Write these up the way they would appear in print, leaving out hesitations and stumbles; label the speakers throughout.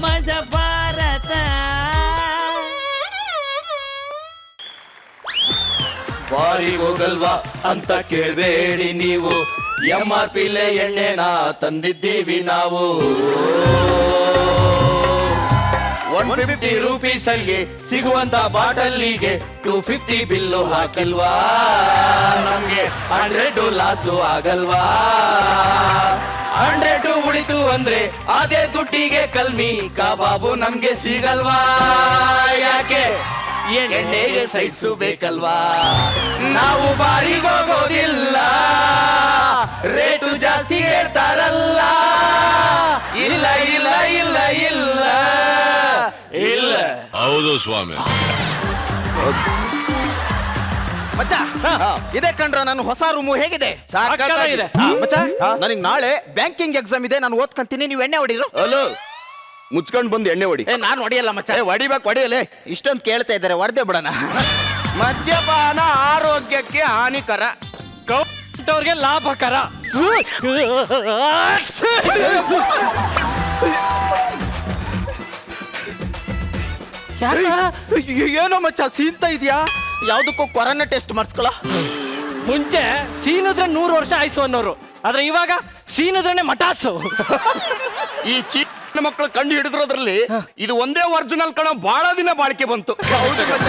Speaker 1: ಮಜ ಭಾರತ.
Speaker 2: ಬಾರಿ ಹೋಗಲ್ವಾ ಅಂತ ಕೇಳಬೇಡಿ ನೀವು, MRP ಎಣ್ಣೆನ ತಂದಿದ್ದೀವಿ ನಾವು. 150 ರೂಪೀಸಲ್ಲಿ ಸಿಗುವಂತ ಬಾಟಲ್ಲಿಗೆ 250 ಬಿಲ್ಲು ಹಾಕಿಲ್ವಾ, ನಮ್ಗೆ 100 ಲಾಸು ಆಗಲ್ವಾ. 100 ಉಳಿತು ಅಂದ್ರೆ ಅದೇ ದುಡ್ಡಿಗೆ ಕಲ್ಮಿ ಕಬಾಬು ನಮ್ಗೆ ಸಿಗಲ್ವಾ. ಯಾಕೆ ಎಣ್ಣೆಗೆ ಸೈಡ್ಸು ಬೇಕಲ್ವಾ. ನಾವು ಬಾರಿಗೋಗೋದಿಲ್ಲ, ರೇಟು ಜಾಸ್ತಿ ಹೇಳ್ತಾರಲ್ಲ. ಇಲ್ಲ ಇಲ್ಲ ಇಲ್ಲ ಇಲ್ಲ ಇಲ್ಲ.
Speaker 3: ಹೌದು ಸ್ವಾಮಿ.
Speaker 4: ಮಚ್ಚ ಇದೇ ಕಂಡ್ರ ನಾನು ಹೊಸ ರೂಮು ಹೇಗಿದೆ? ಮಚ್ಚ ನನಗೆ ನಾಳೆ ಬ್ಯಾಂಕಿಂಗ್ ಎಕ್ಸಾಮ್ ಇದೆ, ನಾನು ಓದ್ಕೊಂತೀನಿ. ನೀವು ಎಣ್ಣೆ ಹೊಡಿದ್ರು?
Speaker 2: ಹಲೋ, ಮುಚ್ಕೊಂಡ್ ಬಂದು ಎಣ್ಣೆ ಹೊಡಿ.
Speaker 4: ನಾನು ಹೊಡಿಯಲ್ಲ ಮಚ್ಚ.
Speaker 2: ಹೊಡಿಬೇಕು, ಹೊಡಿಯಲೇ.
Speaker 4: ಇಷ್ಟೊಂದು ಕೇಳ್ತಾ ಇದ್ದಾರೆ, ಹೊಡೆದೇ ಬಿಡೋಣ. ಮದ್ಯಪಾನ ಆರೋಗ್ಯಕ್ಕೆ ಹಾನಿಕರ,
Speaker 1: ಅವ್ರಿಗೆ ಲಾಭಕರ.
Speaker 4: ಏನೋ ಮಚ್ಚ ಸೀನ್ತಾ ಇದೆಯಾ? ಯಾವ್ದಕ್ಕೂ ಕೊರೋನಾ ಟೆಸ್ಟ್ ಮಾಡಿಸ್ಕೊಳ.
Speaker 1: ಮುಂಚೆ ಸೀನಿದ್ರೆ 100 ವರ್ಷ ಆಯ್ಸು ಅನ್ನೋರು, ಆದ್ರೆ ಇವಾಗ ಸೀನಿದ್ರೇನೆ ಮಟಾಸು.
Speaker 2: ಈ ಚಿಕ್ಕ ಮಕ್ಕಳು ಕಂಡು ಹಿಡಿದ್ರೋದ್ರಲ್ಲಿ ಇದು ಒಂದೇ ಒರಿಜಿನಲ್ ಕಣ, ಬಹಳ ದಿನ ಬಾಳಿಕೆ ಬಂತು.
Speaker 4: ಹೌದು ಮಚ್ಚ,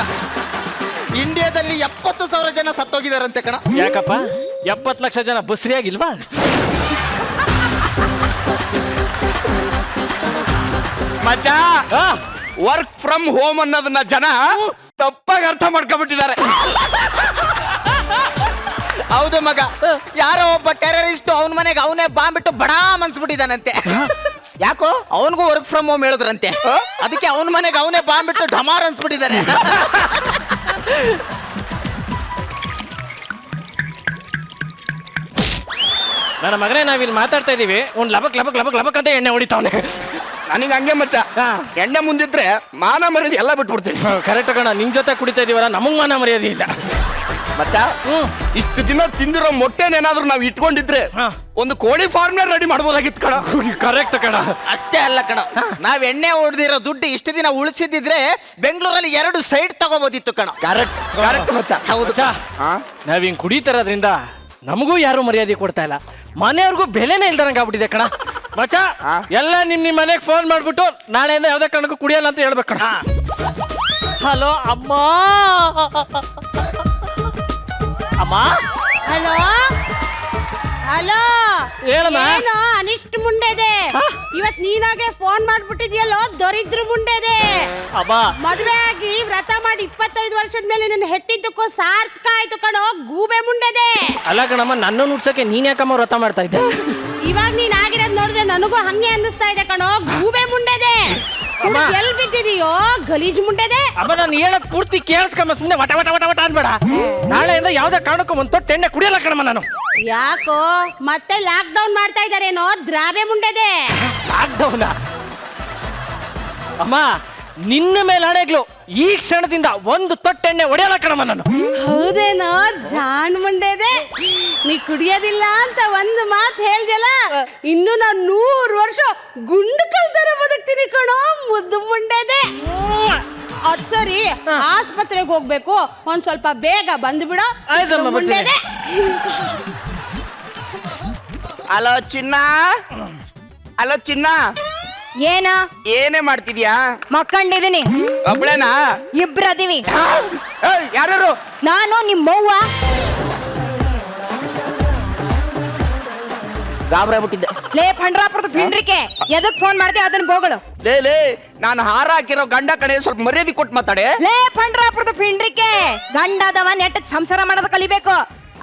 Speaker 4: ಇಂಡಿಯಾದಲ್ಲಿ 70,000 ಜನ ಸತ್ತೋಗಿದಾರಂತೆ ಕಣ.
Speaker 1: ಯಾಕಪ್ಪ 70 ಲಕ್ಷ ಜನ ಬಸ್ರಿಯಾಗಿಲ್ವಾ?
Speaker 2: ಮಚ್ಚ, ವರ್ಕ್ ಫ್ರಮ್ ಹೋಮ್ ಅನ್ನೋದನ್ನ ಜನ ತಪ್ಪಾಗಿ ಅರ್ಥ ಮಾಡ್ಕೊಂಡ್ಬಿಟ್ಟಿದ್ದಾರೆ.
Speaker 4: ಹೌದು ಮಗ, ಯಾರೋ ಒಬ್ಬ ಟೆರರಿಸ್ಟ್ ಅವನ ಮನೆಗೆ ಅವನೇ ಬಾಂಬ್ ಬಿಟ್ಟು ಬಡಾ ಮನ್ಸ್ಬಿಟ್ಟಿದ್ದಾನಂತೆ. ಯಾಕೋ ಅವನಿಗೂ ವರ್ಕ್ ಫ್ರಮ್ ಹೋಮ್ ಹೇಳಿದ್ರಂತೆ, ಅದಕ್ಕೆ ಅವನ ಮನೆಗೆ ಅವನೇ ಬಾಂಬ್ ಬಿಟ್ಟು ಢಮಾರ್ ಅನ್ಸ್ಬಿಟ್ಟಿದ್ದಾನೆ.
Speaker 1: ನನ್ನ ಮಗನೇ, ನಾವಿಲ್ಲಿ ಮಾತಾಡ್ತಾ ಇದೀವಿ, ಒಂದು ಲಬಕ್ ಲಬಕ್ ಲಬಕ್ ಲಬಕ್ ಅಂತ ಎಣ್ಣೆ ಹೊಡಿತಾವನೆ.
Speaker 2: ನನಗೆ ಹಂಗೆ ಮಚ್ಚ, ಎಣ್ಣೆ ಮುಂದಿದ್ರೆ ಮಾನ ಮರ್ಯಾದೆ ಎಲ್ಲ ಬಿಟ್ಬಿಡ್ತೀನಿ.
Speaker 1: ಕರೆಕ್ಟ್ ಕಣ, ನಿಮ್ ಜೊತೆ ಕುಡಿತಾ ಇದೀವಲ್ಲ, ನಮಗ್ ಮಾನ ಮರ್ಯಾದೆ ಇಲ್ಲ.
Speaker 2: ಮಚ್ಚ, ಇಷ್ಟು ದಿನ ತಿಂದಿರೋ ಮೊಟ್ಟೆನೇನಾದ್ರೂ ನಾವು ಇಟ್ಕೊಂಡಿದ್ರೆ ಒಂದು ಕೋಳಿ ಫಾರ್ಮ್ನ ರೆಡಿ ಮಾಡ್ಬೋದಾಗಿತ್ತು ಕಣ.
Speaker 1: ಕರೆಕ್ಟ್ ಕಣ.
Speaker 4: ಅಷ್ಟೇ ಅಲ್ಲ ಕಣ, ನಾವ್ ಎಣ್ಣೆ ಹೊಡೆದಿರೋ ದುಡ್ಡು ಇಷ್ಟು ದಿನ ಉಳಿಸಿದ್ರೆ ಬೆಂಗಳೂರಲ್ಲಿ 2 ಸೈಡ್ ತಗೋಬೋದಿತ್ತು ಕಣ.
Speaker 2: ಕರೆಕ್ಟ್ ಕರೆಕ್ಟ್ ಮಚ್ಚ.
Speaker 4: ಹೌದು,
Speaker 1: ನಾವ್ ಹಿಂಗ್ ಕುಡಿತಾರದ್ರಿಂದ ನಮಗೂ ಯಾರು ಮರ್ಯಾದೆ ಕೊಡ್ತಾ ಇಲ್ಲ, ಮನೆಯವ್ರಿಗೂ ಬೆಲೆನೇ ಇಲ್ದಂಗ ಆಗ್ಬಿಟ್ಟಿದೆ ಕಣ. ಮಚ್ಚ, ಎಲ್ಲ ನಿಮ್ ಮನೆಗೆ ಫೋನ್ ಮಾಡ್ಬಿಟ್ಟು ನಾಳೆಯಿಂದ ಯಾವ್ದೇ ಕಾರಣಕ್ಕೂ ಕುಡಿಯಲ್ಲ ಅಂತ ಹೇಳ್ಬೇಕು ಕಣ. ಹಲೋ ಅಮ್ಮ. ಅಮ್ಮ.
Speaker 5: ಹಲೋ ಹಲೋ,
Speaker 1: ಹೇಳಮ್ಮ.
Speaker 5: ಏನೋ ಅನಿಷ್ಟ ಮುಂಡೆದೆ, ಇವತ್ ನೀನಾಗೆ ಫೋನ್ ಮಾಡ್ಬಿಟ್ಟಿದ್ಯಲ್ಲೋ ದರಿದ್ರ ಮುಂಡೆದೆ.
Speaker 1: ಅಮ್ಮ,
Speaker 5: ಮದ್ವೆ ಆಗಿ ವ್ರತ ಮಾಡಿ 25 ವರ್ಷದ ಮೇಲೆ ನಿನ್ನ ಹೆತ್ತಿದ್ದಕ್ಕೂ ಸಾರ್ಥಕ ಆಯ್ತು ಕಣೋ ಗೂಬೆ ಮುಂಡೆದೆ.
Speaker 1: ಅಲ್ಲ ಕಣಮ್ಮ, ನನ್ನ ನುಡ್ಸಕ್ಕೆ ನೀನ್ ಯಾಕಮ್ಮ ವ್ರತ ಮಾಡ್ತಾ ಇದ್ದೆ?
Speaker 5: ಇವಾಗ ನೀನ್ ಆಗಿರೋದ್ ನೋಡಿದ್ರೆ ನನಗೂ ಹಂಗೆ ಅನ್ನಿಸ್ತಾ ಇದೆ ಕಣೋ ಗೂಬೆ ಮುಂಡೆದೆ. ಎಲ್ ಬಿದ್ದಿದೀಯೋ ಗಲೀಜ್ ಮುಂಡೆದೆ.
Speaker 1: ಅಮ್ಮ, ನಾನು ಹೇಳೋದ್ ಪೂರ್ತಿ ಕೇಳಿಸ್ಕಮ್ಮ, ಸುಮ್ಮನೆ ವಟ ವಟ ವಟ ವಟ ಅನ್ಬೇಡ. ನಾಳೆಯಿಂದ ಯಾವ್ದೇ ಕಾರಣಕ್ಕೂ ಒಂದು ತೊಟ್ಟು ಎಣ್ಣೆ ಕುಡಿಯಲ್ಲ ಕಣಮ್ಮ ನಾನು.
Speaker 5: ಯಾಕೋ ಮತ್ತೆ ಲಾಕ್ ಡೌನ್ ಮಾಡ್ತಾ ಇದಾರೇನೋ ದ್ರಾಬೆ ಮುಂಡೆದೆ.
Speaker 1: ಲಾಕ್ಡೌನ್? ಅಮ್ಮ, ನಿನ್ನ ಮೇಲೆ ಹಣೆಗ್ಲು ಈ ಕ್ಷಣದಿಂದ ಒಂದು ತೊಟ್ಟೆಣ್ಣೆ ಹೊಡೆಯಲ್ಲ ಕಣಮ್ಮ ನಾನು.
Speaker 5: ಹೌದೇನೋ ಜಾಣ್ ಮುಂಡೆದೆ, ನೀ ಕುಡಿಯೋದಿಲ್ಲ ಅಂತ ಒಂದು ಮಾತು ಹೇಳ್ದಲ್ಲ, ಇನ್ನು ನಾನು 100 ವರ್ಷ ಗುಂಡು ಕಲ್ತರ ಬದುಕ್ತೀನಿ ಕಣೋ ಮುದ್ದು ಮುಂಡೆದೆ. ಅದ್ ಸರಿ, ಆಸ್ಪತ್ರೆಗೆ ಹೋಗ್ಬೇಕು, ಒಂದ್ ಸ್ವಲ್ಪ ಬೇಗ ಬಂದು ಬಿಡೋ ಮುಂಡೆದೆ.
Speaker 2: ಹಲೋ ಚಿನ್ನ, ಹಲೋ ಚಿನ್ನ,
Speaker 6: ಏನ
Speaker 2: ಏನೇ ಮಾಡ್ತಿದ್ಯಾ?
Speaker 6: ಮಕ್ಕಂಡಿದೀನಿ.
Speaker 2: ಒಬ್ಳೇನಾ?
Speaker 6: ಇಬ್ರದೀವಿ.
Speaker 2: ಯಾರು?
Speaker 6: ನಾನು ನಿಮ್ಮವ್ವ.
Speaker 4: ಗಾಬರಿ ಆಗ್ಬಿಟ್ಟಿದ್ದೆ.
Speaker 6: ಲೇ ಪಂಡ್ರಾಪುರದ ಪಿಂಡ್ರಿಕೆ, ಎದಕ್ ಫೋನ್ ಮಾಡ್ದೆ ಅದನ್ನ ಬೋಗಳು.
Speaker 2: ಲೇ ನಾನು ಹಾರ ಹಾಕಿರೋ ಗಂಡ ಕಡೆ ಸ್ವಲ್ಪ ಮರ್ಯಾದೆ ಕೊಟ್ಟು ಮಾತಾಡೆ.
Speaker 6: ಲೇ ಪಂಡ್ರಾಪುರದ ಪಿಂಡ್ರಿಕೆ, ಗಂಡದವ ನೆಟ್ಟಕ್ ಸಂಸಾರ ಮಾಡೋದ್ ಕಲಿಬೇಕು.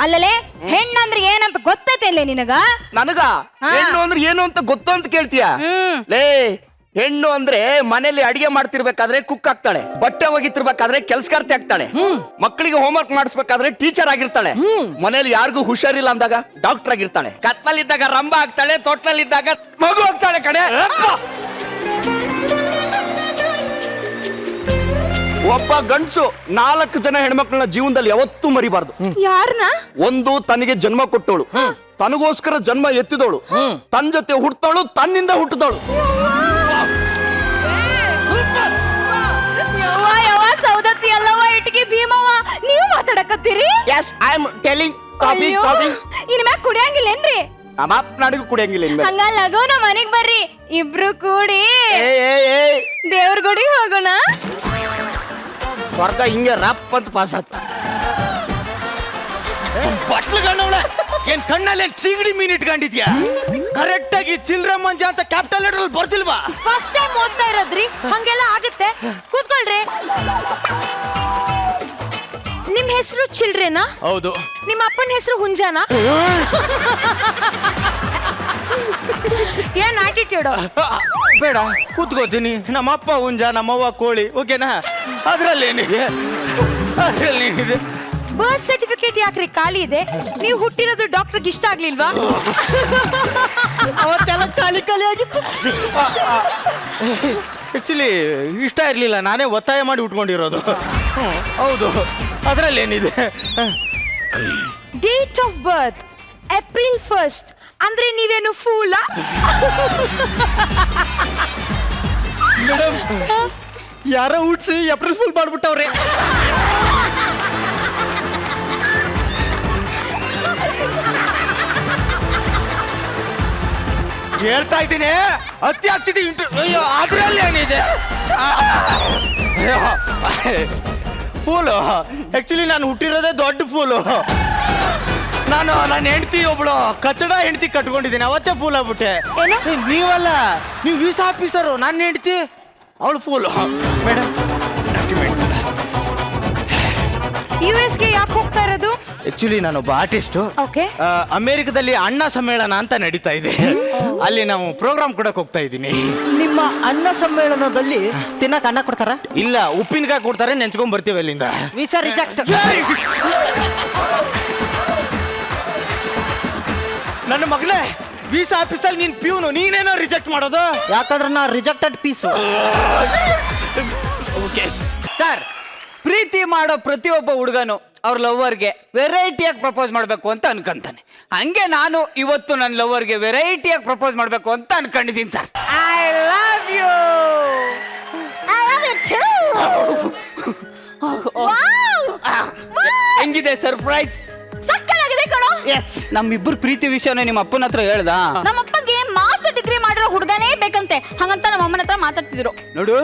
Speaker 6: ಅಲ್ಲಲೇ ಹೆಣ್ಣಂದ್ರೆ ಏನಂತ ಗೊತ್ತೈತೇನ್ಲೇ ನಿನಗ?
Speaker 2: ನನಗ ಹೆಣ್ಣು ಅಂದ್ರೆ ಏನು ಅಂತ ಗೊತ್ತು ಅಂತ ಕೇಳ್ತೀಯ? ಲೇ, ಹೆಣ್ಣು ಅಂದ್ರೆ ಮನೇಲಿ ಅಡಿಗೆ ಮಾಡ್ತಿರ್ಬೇಕಾದ್ರೆ ಕುಕ್ ಆಗ್ತಾಳೆ, ಬಟ್ಟೆ ಒಗಿತಿರ್ಬೇಕಾದ್ರೆ ಕೆಲ್ಸಗಾರ್ತಿ ಆಗ್ತಾಳೆ, ಮಕ್ಕಳಿಗೆ ಹೋಮ್ವರ್ಕ್ ಮಾಡಿಸ್ಬೇಕಾದ್ರೆ ಟೀಚರ್ ಆಗಿರ್ತಾಳೆ, ಮನೇಲಿ ಯಾರಿಗೂ ಹುಷಾರಿಲ್ಲ ಅಂದಾಗ ಡಾಕ್ಟರ್ ಆಗಿರ್ತಾಳೆ, ಕತ್ನಲ್ಲಿದ್ದಾಗ ರಂಬ ಆಗ್ತಾಳೆ, ತೊಟ್ಲಲ್ಲಿದ್ದಾಗ ಮಗು ಆಗ್ತಾಳೆ ಕಡೆ. ಒಬ್ಬ ಗಂಡಸು 4 ಜನ ಹೆಣ್ಮಕ್ಳನ್ನ ಜೀವನದಲ್ಲಿ ಯಾವತ್ತೂ ಮರಿಬಾರ್ದು.
Speaker 6: ಯಾರನ್ನ?
Speaker 2: ಒಂದು ತನಗೆ ಜನ್ಮ ಕೊಟ್ಟೋಳು, ತನಗೋಸ್ಕರ ಜನ್ಮ ಎತ್ತಿದವಳು, ತನ್ನ ಜೊತೆ ಹುಟ್ಟದವಳು, ತನ್ನಿಂದ ಹುಟ್ಟಿದವಳು.
Speaker 6: ಯವ್ವ ಸೌದತ್ತಿ ಅಲ್ಲವ ಇಟ್ಟಿಗೆ ಭೀಮವ್ವ ನೀವು ಮಾತಾಡಕತ್ತೀರಿ
Speaker 2: yes I am telling topic.
Speaker 6: ಇನ್ ಮ್ಯಾಗ ಕುಡಿಯಂಗಿಲ್ಲೇನ್ರಿ?
Speaker 2: ನಮ್ಮ ಅಪ್ಪನಾಡಿಗೂ ಕುಡಿಯಂಗಿಲ್ಲ ಇನ್ಮೇಲೆ.
Speaker 6: ಹಂಗ ಲಗೋನ ಮನೆಗ್ ಬರ್ರಿ ಇಬ್ರು ಕೂಡಿ
Speaker 2: ಏ
Speaker 6: ದೇವ್ರ ಗುಡಿಗೆ ಹೋಗೋಣ.
Speaker 2: ಸ್ವರ್ಗ ಹಿಂಗೆ ರಪ್ ಅಂತ ಪಾಸ್ ಆಗ್ತ.
Speaker 4: ಬಟ್ಲು ಗಣ್ಣವಳೆ ಏನ್ ಕಣ್ಣಲ್ಲಿ ಏನ್ ಸಿಗಡಿ ಮೀನ್ ಇಟ್ಕೊಂಡಿದ್ಯಾ? ಕರೆಕ್ಟ್ ಆಗಿ ಚಿಲ್ಡ್ರ ಮಂಜ ಅಂತ ಕ್ಯಾಪಿಟಲ್ ಲೆಟರ್ ಅಲ್ಲಿ ಬರ್ತಿಲ್ವಾ?
Speaker 6: ಫಸ್ಟ್ ಟೈಮ್ ಓದ್ತಾ ಇರೋದ್ರಿ, ಹಂಗೆಲ್ಲ ಆಗುತ್ತೆ. ಕೂತ್ಕೊಳ್ರಿ. ನಿಮ್ ಹೆಸರು ಚಿಲ್ಡ್ರೇನಾ?
Speaker 4: ಹೌದು.
Speaker 6: ನಿಮ್ಮ ಅಪ್ಪನ ಹೆಸರು ಹುಂಜಾನಾ? ಏನ್ ಆಟಿಟ್ಯೂಡ್?
Speaker 4: ಬೇಡ ಕೂತ್ಕೋತೀನಿ. ನಮ್ಮಪ್ಪ ಹುಂಜ, ನಮ್ಮವ್ವ ಕೋಳಿ, ಓಕೆನಾ? ಅದ್ರಲ್ಲೇನಿದೆ? ಅದ್ರಲ್ಲೇನಿದೆ?
Speaker 6: ಬರ್ತ್ ಸರ್ಟಿಫಿಕೇಟ್ ಯಾಕ್ರಿ ಖಾಲಿ ಇದೆ? ನೀವು ಹುಟ್ಟಿರೋದು ಡಾಕ್ಟರ್ಗೆ ಇಷ್ಟ ಆಗ್ಲಿಲ್ವಾ?
Speaker 4: ಅವತ್ತೆಲ್ಲ ಖಾಲಿ ಖಾಲಿ ಆಗಿತ್ತು. ಆಕ್ಚುಲಿ ಇಷ್ಟ ಇರ್ಲಿಲ್ಲ, ನಾನೇ ಒತ್ತಾಯ ಮಾಡಿ ಉಟ್ಕೊಂಡಿರೋದು. ಹೌದು, ಅದ್ರಲ್ಲೇನಿದೆ?
Speaker 6: ಡೇಟ್ ಆಫ್ ಬರ್ತ್ ಏಪ್ರಿಲ್ 1 ಅಂದ್ರೆ ನೀವೇನು ಫೂಲಾ?
Speaker 4: ಮೇಡಮ್, ಯಾರೋ ಹುಟ್ಸಿ ಏಪ್ರಿಲ್ ಫುಲ್ ಮಾಡ್ಬಿಟ್ಟವ್ರೆ. ಹೇಳ್ತಾ ಇದ್ದೀನಿ, ಅತಿ ಆಗ್ತಿದೆ. ಅಯ್ಯೋ, ಅದ್ರಲ್ಲಿ ಏನಿದೆ? ಫೂಲು. ಆಕ್ಚುಲಿ ನಾನು ಹುಟ್ಟಿರೋದೇ ದೊಡ್ಡ ಫೂಲು. ನನ್ನ ಹೆಂಡತಿ ಒಬ್ಳು ಕಚಡ ಹೆಂಡತಿ ಕಟ್ಕೊಂಡಿದ್ದೀನಿ, ಅವತ್ತೇ ಫೂಲ್ ಆಗ್ಬಿಟ್ಟೆ. ನೀವಲ್ಲ, ನೀವು ವೀಸಾ ಆಫೀಸರು. ನನ್ನ ಹೆಂಡತಿ ಅವಳು ಫೂಲು. Madam, documents.
Speaker 6: ಯುಎಸ್ಗೆ ಯಾಕೆ ಹೋಗ್ತಾ ಇರೋದು?
Speaker 4: ಆಕ್ಚುಲಿ ನಾನೊಬ್ಬ ಆರ್ಟಿಸ್ಟು.
Speaker 6: ಓಕೆ.
Speaker 4: ಅಮೆರಿಕದಲ್ಲಿ ಅಣ್ಣ ಸಮ್ಮೇಳನ ಅಂತ ನಡೀತಾ ಇದೆ, ಅಲ್ಲಿ ನಾವು ಪ್ರೋಗ್ರಾಮ್ ಕೊಡಕ್ ಹೋಗ್ತಾ ಇದ್ದೀನಿ.
Speaker 3: ನಿಮ್ಮ ಅನ್ನ ಸಮ್ಮೇಳನದಲ್ಲಿ ತಿನ್ನಕ್ ಅನ್ನ ಕೊಡ್ತಾರ?
Speaker 4: ಇಲ್ಲ, ಉಪ್ಪಿನಕಾಯಿ ಕೊಡ್ತಾರೆ, ನೆಂಚ್ಕೊಂಡ್ ಬರ್ತೀವಿ ಅಲ್ಲಿಂದ.
Speaker 3: Visa reject.
Speaker 4: ನನ್ನ ಮಗಳೇ, ವೀಸಾ ಆಫೀಸಲ್ಲಿ ನೀನ್ ಪ್ಯೂನು, ನೀನೇನೋ ರಿಜೆಕ್ಟ್ ಮಾಡೋದು?
Speaker 3: ಯಾಕಂದ್ರೆ ನಾ ರಿಜೆಕ್ಟೆಡ್ ಪೀಸು.
Speaker 7: ಸರ್, ಪ್ರೀತಿ ಮಾಡೋ ಪ್ರತಿಯೊಬ್ಬ ಹುಡುಗನು ಅವ್ರ ಲವ್ವರ್ಗೆ ವೆರೈಟಿಯಾಗಿ ಪ್ರಪೋಸ್ ಮಾಡಬೇಕು ಅಂತ ಅನ್ಕೊಂತಾನೆ. ಹಂಗೆ ನಾನು ಇವತ್ತು ನನ್ನ ಲವ್ವರ್ಗೆ ವೆರೈಟಿಯಾಗಿ ಪ್ರಪೋಸ್ ಮಾಡಬೇಕು ಅಂತ ಅನ್ಕೊಂಡಿದ್ದೀನಿ sir. I love you.
Speaker 6: I love you too.
Speaker 7: ಹೆಂಗಿದೆ ಸರ್ಪ್ರೈಸ್?
Speaker 6: ಸಕ್ಕತ್ತಾಗಿದೆ ಕಣೋ.
Speaker 7: ಎಸ್, ನಮ್ಮಿಬ್ಬರು ಪ್ರೀತಿ ವಿಷಯನೇ ನಿಮ್ಮ ಅಪ್ಪನ ಹತ್ರ ಹೇಳ್ದ?
Speaker 6: ನಮ್ಮಪ್ಪಗೆ ಮಾಸ್ಟರ್ ಡಿಗ್ರಿ ಮಾಡಿರೋ ಹುಡುಗನೇ ಬೇಕಂತೆ, ಹಂಗಂತ ನಮ್ಮ ಅಮ್ಮನ ಹತ್ರ ಮಾತಾಡ್ತಿದ್ರು.
Speaker 7: ನೋಡು,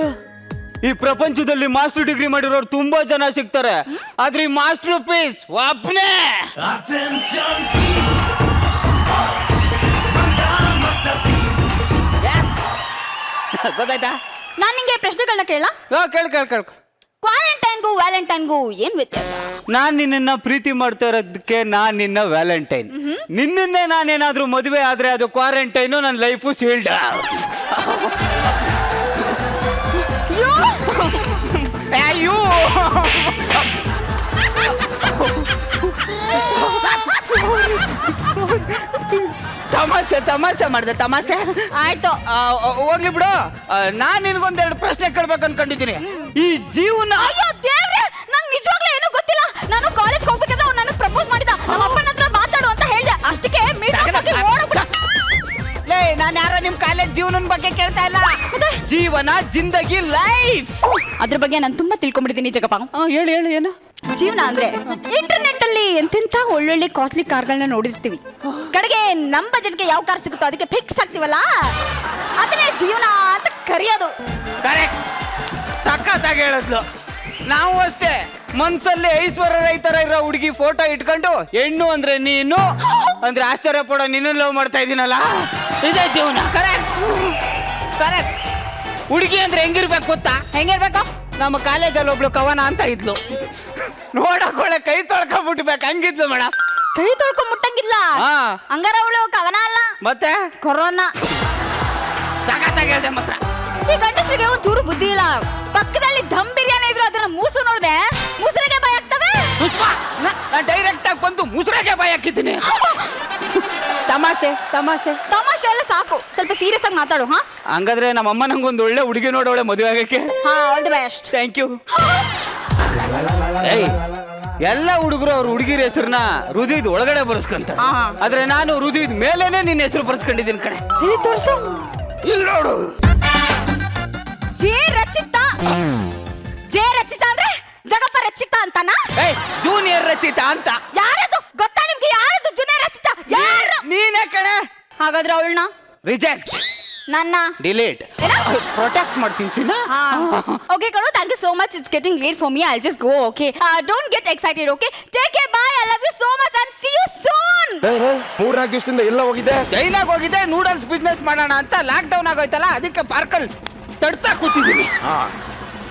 Speaker 7: ಈ ಪ್ರಪಂಚದಲ್ಲಿ ಮಾಸ್ಟರ್ ಡಿಗ್ರಿ ಮಾಡಿರೋರು ತುಂಬಾ ಜನ ಸಿಗ್ತಾರೆ, ಆದ್ರೆ ಈ ಮಾಸ್ಟರ್ ಪೀಸ್ ಒಬ್ಬನೇ. ಗೊತ್ತಾಯ್ತಾ?
Speaker 6: ನಾನ್ ನಿಂಗೆ ಪ್ರಶ್ನೆಗಳನ್ನ ಕೇಳ.
Speaker 7: ಕೇಳ್.
Speaker 6: ಕ್ವಾರಂಟೈನ್ಗೂ ವ್ಯಾಲೆಂಟೈನ್ಗೂ ಏನ್ ವ್ಯತ್ಯಾಸ?
Speaker 7: ನಾನ್ ನಿನ್ನ ಪ್ರೀತಿ ಮಾಡ್ತಾ ಇರೋದಕ್ಕೆ ನಾನ್ ನಿನ್ನ ವ್ಯಾಲೆಂಟೈನ್. ನಿನ್ನೇ ನಾನೇನಾದ್ರೂ ಮದುವೆ ಆದ್ರೆ ಅದು ಕ್ವಾರಂಟೈನು, ನನ್ನ ಲೈಫು ಸೀಲ್ಡ್. ಅಯ್ಯೋ, ತಮಾಷೆ ಮಾಡಿದೆ, ತಮಾಷೆ.
Speaker 6: ಆಯ್ತು.
Speaker 7: ಹೋಗ್ಲಿ ಬಿಡು. ನಾನ್ ನಿನ್ಗೊಂದೆರಡು ಪ್ರಶ್ನೆ ಕೇಳ್ಬೇಕು ಅನ್ಕೊಂಡಿದ್ದೀನಿ. ಈ ಜೀವನ
Speaker 6: ಅಯ್ಯೋ ದೇವ್ರೆ, ನಂಗೆ ನಿಜವಾಗ್ಲೂ ಏನೂ ಗೊತ್ತಿಲ್ಲ. ನಾನು ಕಾಲೇಜ್ ಹೋಗ್ಬೇಕಂದ್ರೆ ಅವ್ನು ನನಗೆ ಪ್ರಪೋಸ್ ಮಾಡಿದ. ನಮ್ಮ ಅಪ್ಪನ ಹತ್ರ ಮಾತಾಡು ಅಂತ ಹೇಳ್ದೆ, ಅಷ್ಟಕ್ಕೆ
Speaker 7: ನಾನು ಯಾರೋ ನಿಮ್ ಕಾಲೇಜ್ ಜೀವನದ ಬಗ್ಗೆ ಕೇಳ್ತಾ ಇಲ್ಲ. ಜೀವನ, ಜಿಂದಗಿ, ಲೈಫ್,
Speaker 6: ಅದ್ರ ಬಗ್ಗೆ ನಾನು ತುಂಬಾ ತಿಳ್ಕೊಂಡ್ಬಿಟ್ಟಿದ್ದೀನಿ ಜಗಪ್ಪ.
Speaker 7: ಹೇಳಿ ಏನು?
Speaker 6: ಜೀವನ ಅಂದ್ರೆ ಇಂಟರ್ನೆಟ್ ಅಲ್ಲಿ ಎಂತೆಂತ ಒಳ್ಳೊಳ್ಳೆ ಕಾಸ್ಟ್ಲಿ ಕಾರ್ಗಳನ್ನ ನೋಡಿರ್ತೀವಿ. ಕಡೆಗೆ ನಮ್ಮ ಬಜೆಟ್ಗೆ ಯಾವ ಕಾರ್ ಸಿಗುತ್ತೋ ಅದಕ್ಕೆ ಫಿಕ್ಸ್ ಆಗ್ತೀವಲ್ಲ, ಅದನ್ನೇ ಜೀವನ ಅಂತ ಕರೆಯೋದು.
Speaker 7: ಕರೆಕ್ಟ್, ಸಖತ್ತಾಗಿ ಹೇಳಿದ್ಲು. ನಾವು ಅಷ್ಟೇ, ಮನ್ಸಲ್ಲಿ ಐಶ್ವರ್ಯ ರೈತರ ಇರೋ ಹುಡುಗಿ ಫೋಟೋ ಇಟ್ಕೊಂಡು ಹೆಣ್ಣು ಅಂದ್ರೆ ನೀನು ಅಂದ್ರೆ ಆಶ್ಚರ್ಯ ಪಡೋ ನೀನು ಲವ್ ಮಾಡ್ತಾ ಇದೀನಲ್ಲ, ಇದೇ ಜೀವನ. ಕರೆಕ್ಟ್. ಹುಡುಗಿ ಅಂದ್ರೆ ಹೆಂಗಿರ್ಬೇಕು ಗೊತ್ತಾ?
Speaker 6: ಹೆಂಗಿರ್ಬೇಕು?
Speaker 7: ನಮ್ಮ ಕಾಲೇಜಲ್ಲಿ ಒಬ್ಳು ಕವನ ಅಂತ ಇದ್ಲು, ನೋಡಕೊಳ್ಳೆ ಕೈ ತೊಳ್ಕೊಂಡ್ಬಿಟ್ಬೇಕು ಹಂಗಿದ್ಲು ಮೇಡಮ್.
Speaker 6: ಕೈ ತೊಳ್ಕೊಂಡ್ ಮುಟ್ಟಂಗಿಲ್ಲ.
Speaker 7: ಹಾ.
Speaker 6: ಹಂಗಾರ ಅವಳು ಕವನ ಅಲ್ಲ,
Speaker 7: ಮತ್ತೆ
Speaker 6: ಕೊರೋನಾ.
Speaker 7: ಸಖತ್ತಾಗಿ ಹೇಳ್ದೆ ಮಾತ್ರ.
Speaker 6: ಈ ಗಂಡಸರಿಗೆ ಒಂದು ಚೂರು ಬುದ್ಧಿ ಇಲ್ಲ. ಪಕ್ಕದಲ್ಲಿ ದಮ್ ಬಿರಿಯಾನಿ ಇದ್ರು ಅದನ್ನ ಮೂಸು ನೋಡ್ದೆ ಮುಸುರಿಗೆ ಭಯ ಆಗ್ತವೆ.
Speaker 7: ನಾನು ಡೈರೆಕ್ಟ್ ಆಗಿ ಬಂದು ಮುಸುರೆಗೆ ಬಾಯಿ ಹಾಕಿದ್ದೀನಿ. ತಮಾಷೆ
Speaker 6: ಎಲ್ಲ ಸಾಕು, ಸ್ವಲ್ಪ ಸೀರಿಯಸ್ ಆಗಿ ಮಾತಾಡು. ಹಾ,
Speaker 7: ಹಂಗಾದ್ರೆ ನಮ್ಮ ಅಮ್ಮ ನಂಗೊಂದು ಒಳ್ಳೆ ಹುಡುಗಿ ನೋಡೋಳೆ ಮದುವೆ ಆಗಕ್ಕೆ.
Speaker 6: ಹಾ, all the best.
Speaker 7: Thank you. ಎಲ್ಲ ಹುಡುಗರು ಅವ್ರ ಹುಡುಗಿರ ಹೆಸರನ್ನ ಹೃದಯದ ಒಳಗಡೆ ಬರ್ಸ್ಕೊಂತ ಆದ್ರೆ ನಾನು ಹೃದಯದ ಮೇಲೇನೆ ನಿನ್ನ ಹೆಸರು ಬರ್ಸ್ಕೊಂಡಿದ್ದೀನಿ ಕಡೆ.
Speaker 6: ಇಲ್ಲಿ ತೋರ್ಸು.
Speaker 7: ಇಲ್ಲಿ ನೋಡು.
Speaker 6: ಜೆ ರಚಿತಾ. ಜೆ ರಚಿತಾ ಅಂದ್ರೆ ಜಗಪ್ಪ ರಚಿತಾ ಅಂತನಾ?
Speaker 7: ಜೂನಿಯರ್ ರಚಿತಾ ಅಂತ.
Speaker 6: ಯಾರದು ಗೊತ್ತಾ ನಿಮ್ಗೆ? ಯಾರದು ಜೂನಿಯರ್ ರಚಿತಾ? ಯಾರು?
Speaker 7: ನೀನೇ ಕಣೆ.
Speaker 6: ಹಾಗಾದ್ರೆ ಅವಳನ್ನ
Speaker 7: ರಿಜೆಕ್ಟ್.
Speaker 6: ನನ್ನ
Speaker 7: ಡಿಲೀಟ್.
Speaker 6: ಏನ?
Speaker 7: ಪ್ರೊಟೆಕ್ಟ್ ಮಾಡ್ತೀನಿ ಚಿನ್ನ.
Speaker 6: Okay, Kanu, thank you so much. It's getting late for me. I'll just go, okay? Don't get excited, okay? Take care, bye. I love you so much and see you soon.
Speaker 2: 3-4 ದಿವಸದಿಂದ ಎಲ್ಲ ಹೋಗಿದೆ.
Speaker 7: ಚೈನಾಗ್ ಹೋಗಿದ್ದೆ noodles business ಮಾಡೋಣ ಅಂತ. Lock down ಆಗೋಯ್ತಲ್ಲ, ಅದಕ್ಕೆ ಪಾರ್ಕಲ್ ತಡ್ತಾ ಕೂತಿದ್ದೀನಿ.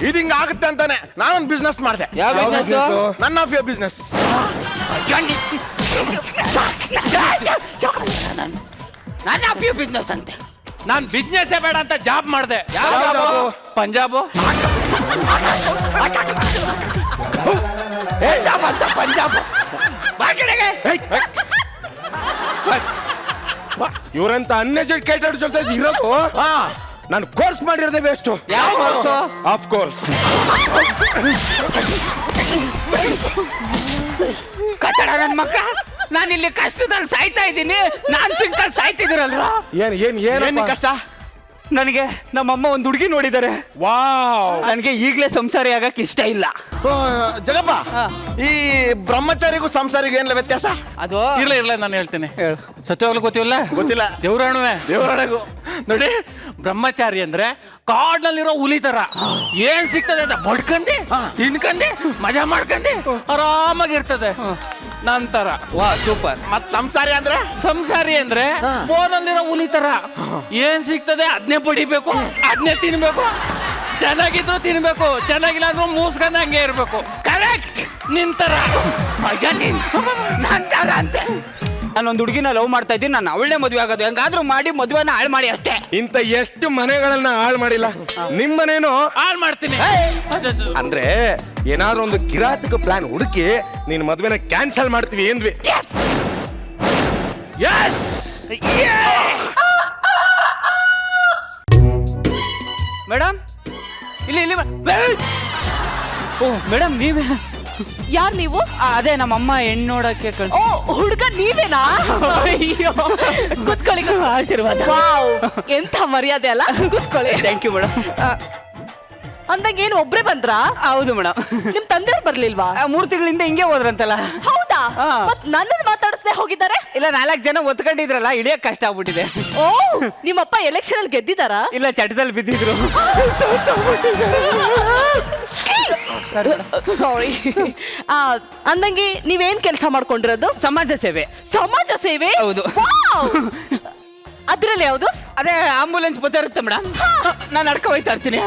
Speaker 2: ಇದು ಹಿಂಗ ಆಗುತ್ತೆ ಅಂತಾನೆ ನಾನೊಂದು ಬಿಸ್ನೆಸ್ ಮಾಡಿದೆ.
Speaker 7: ಯಾವ business?
Speaker 2: None of your business.
Speaker 7: ನನ್ನ ಅಪ್ಪಿಯು ಬಿಸ್ನೆಸ್ ಅಂತೆ.
Speaker 1: ನಾನ್ ಬಿಸ್ನೆಸ್ ಬೇಡ ಅಂತ ಜಾಬ್ ಮಾಡಿದೆ. ಪಂಜಾಬು.
Speaker 7: ಪಂಜಾಬ್
Speaker 2: ಇವರಂತ ಅನ್ಎಜುಕೇಟೆಡ್ ಜೊತೆ ಇರೋದು. ನಾನು ಕೋರ್ಸ್ ಮಾಡಿರೋದೇ ವೇಸ್ಟ್.
Speaker 7: ಯಾವ ಕೋರ್ಸ್?
Speaker 2: Of course.
Speaker 7: ಕಟ್ಟಡ ನನ್ನ ಮಕ್ಕ. ನಾನು ಇಲ್ಲಿ ಕಷ್ಟದಲ್ಲಿ ಸಾಯ್ತಾ ಇದ್ದೀನಿ, ನಾನ್ ಸಿಂಕಲ್ ಸಾಯ್ತಿದ್ದೀರಲ್ವಾ?
Speaker 2: ಏನ್ ಕಷ್ಟ?
Speaker 7: ನನಗೆ ನಮ್ಮಮ್ಮ ಒಂದು ಹುಡುಗಿ ನೋಡಿದ್ದಾರೆ.
Speaker 2: ವಾವ್.
Speaker 7: ನನಗೆ ಈಗಲೇ ಸಂಸಾರಿ ಆಗಕ್ಕೆ ಇಷ್ಟ ಇಲ್ಲ.
Speaker 2: ಜಗಪ್ಪ, ಈ ಬ್ರಹ್ಮಚಾರಿಗೂ ಸಂಸಾರಿಗೂ ಏನಿಲ್ಲ ವ್ಯತ್ಯಾಸ?
Speaker 7: ಅದು
Speaker 1: ಇರ್ಲ ನಾನು ಹೇಳ್ತೀನಿ. ಸತ್ಯವಾಗ್ಲೂ ಗೊತ್ತಿಲ್ಲ.
Speaker 2: ಗೊತ್ತಿಲ್ಲ.
Speaker 1: ದೇವರಾಣು ನೋಡಿ, ಬ್ರಹ್ಮಚಾರಿ ಅಂದ್ರೆ ಕಾಡ್ನಲ್ಲಿರೋ ಹುಲಿ ತರ ಏನ್ ಸಿಗ್ತದೆ ಅಂತ ಬಡ್ಕಂಡಿ ತಿನ್ಕಂಡಿ ಮಜಾ ಮಾಡ್ಕಂಡಿ ಆರಾಮಾಗಿರ್ತದೆ. ನಂತರ
Speaker 7: ವಾ ಸೂಪರ್.
Speaker 2: ಮತ್ ಸಂಸಾರಿ ಅಂದ್ರೆ?
Speaker 1: ಸಂಸಾರಿ ಅಂದ್ರೆ ಫೋನಲ್ಲಿರೋ ಹುಲಿ ತರ ಏನ್ ಸಿಗ್ತದೆ ಅದನ್ನೇ ಬಡಿಬೇಕು, ಅದನ್ನೇ ತಿನ್ಬೇಕು. ಚೆನ್ನಾಗಿದ್ರು ತಿನ್ಬೇಕು, ಚೆನ್ನಾಗಿಲ್ಲ ಅಂದ್ರೂ ಮೂಸ್ಕೊಂಡ್ ಹಂಗೆ ಇರ್ಬೇಕು. ಕರೆಕ್ಟ್. ನಿಂತರ
Speaker 7: ನಂತರ ಅಂತೆ. ನಾನೊಂದು ಹುಡುಗಿನ ಲವ್ ಮಾಡ್ತಾ ಇದ್ದೀನಿ. ನಾನು ಅವಳೇ ಮದುವೆ ಆಗೋದು. ಹೆಂಗಾದ್ರೂ ಮಾಡಿ ಮದುವೆನ ಹಾಳು ಮಾಡಿ ಅಷ್ಟೇ.
Speaker 2: ಇಂತ ಎಷ್ಟು ಮನೆಗಳನ್ನ ಹಾಳು ಮಾಡಿಲ್ಲ, ನಿಮ್ಮನೇನು
Speaker 1: ಹಾಳು ಮಾಡ್ತೀನಿ.
Speaker 2: ಅಂದ್ರೆ ಏನಾದ್ರೂ ಒಂದು ಕಿರಾತಕ ಪ್ಲಾನ್ ಹುಡುಕಿ ನೀನ್ ಮದ್ವೆನ ಕ್ಯಾನ್ಸಲ್ ಮಾಡ್ತೀವಿ ಏನ್ವಿ?
Speaker 7: ಮೇಡಮ್ ಇಲ್ಲಿ ಇಲ್ಲಿ ಓ ಮೇಡಮ್ ನೀವೇ?
Speaker 5: ಯಾರು ನೀವು?
Speaker 7: ಅದೇ ನಮ್ಮಮ್ಮ ಹೆಣ್ಣು ನೋಡಕ್ಕೆ ಕಳ್ಸಿ.
Speaker 5: ಓ ಹುಡುಗ ನೀವೇನಾ? ಅಯ್ಯೋ ಕೂತ್ಕೊಳ್ಳಿ.
Speaker 7: ಆಶೀರ್ವಾದ.
Speaker 5: ವಾವ್, ಎಂಥ ಮರ್ಯಾದೆ ಅಲ್ಲ. ಕೂತ್ಕೊಳ್ಳಿ.
Speaker 7: Thank you madam.
Speaker 5: ಅಂದಂಗ ಏನು ಒಬ್ರೇ ಬಂದ್ರಾ?
Speaker 7: ಹೌದು ಮೇಡಮ್.
Speaker 5: ನಿಮ್ ತಂದೆಯವ್ರು ಬರ್ಲಿಲ್ವಾ?
Speaker 7: 3 ತಿಂಗಳಿಂದ ಹಿಂಗೆ ಹೋದ್ರಂತಲ್ಲ.
Speaker 5: ಹೌದಾ?
Speaker 7: ಹಾ.
Speaker 5: ಮತ್ ನನ್ನನ್ನು ಮಾತಾಡಿಸ್ದೆ ಹೋಗಿದ್ದಾರೆ?
Speaker 7: ಇಲ್ಲ 4 ಜನ ಒತ್ಕೊಂಡಿದ್ರಲ್ಲ, ಇಳಿಯಕ್ ಕಷ್ಟ ಆಗ್ಬಿಟ್ಟಿದೆ.
Speaker 5: ಓ, ನಿಮ್ಮಪ್ಪ ಎಲೆಕ್ಷನ್ ಅಲ್ಲಿ ಗೆದ್ದಿದ್ದಾರಾ?
Speaker 7: ಇಲ್ಲ ಚಟದಲ್ಲಿ ಬಿದ್ದಿದ್ರು.
Speaker 5: ಸಾರಿ. ಅಂದಂಗೆ ನೀವೇನ್ ಕೆಲಸ ಮಾಡ್ಕೊಂಡಿರೋದು?
Speaker 7: ಸಮಾಜ ಸೇವೆ.
Speaker 5: ಸಮಾಜ ಸೇವೆ?
Speaker 7: ಹೌದು.
Speaker 5: ಅದ್ರಲ್ಲಿ ಯಾವುದು?
Speaker 7: ಅದೇ ಆಂಬುಲೆನ್ಸ್ ಬರ್ತಾ ಇರುತ್ತೆ ಮೇಡಮ್, ನಾನು ನಡ್ಕ ಹೋಯ್ತಾ ಇರ್ತೀನಿ.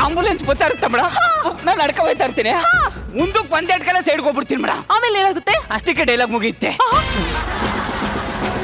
Speaker 7: ಆಂಬುಲೆನ್ಸ್ ಬರ್ತಾ ಇರುತ್ತೆ ಮೇಡಮ್, ನಾನು ನಡ್ಕ ಹೋಯ್ತಾ ಇರ್ತೀನಿ. ಮುಂದಕ್ಕೆ 1-2 ಕಲ ಸೈಡ್ಗೆ ಹೋಗ್ಬಿಡ್ತೀನಿ ಮೇಡಮ್.
Speaker 5: ಆಮೇಲೆ ಏನಾಗುತ್ತೆ?
Speaker 7: ಅಷ್ಟಕ್ಕೆ ಡೈಲಾಗ್ ಮುಗಿಯುತ್ತೆ.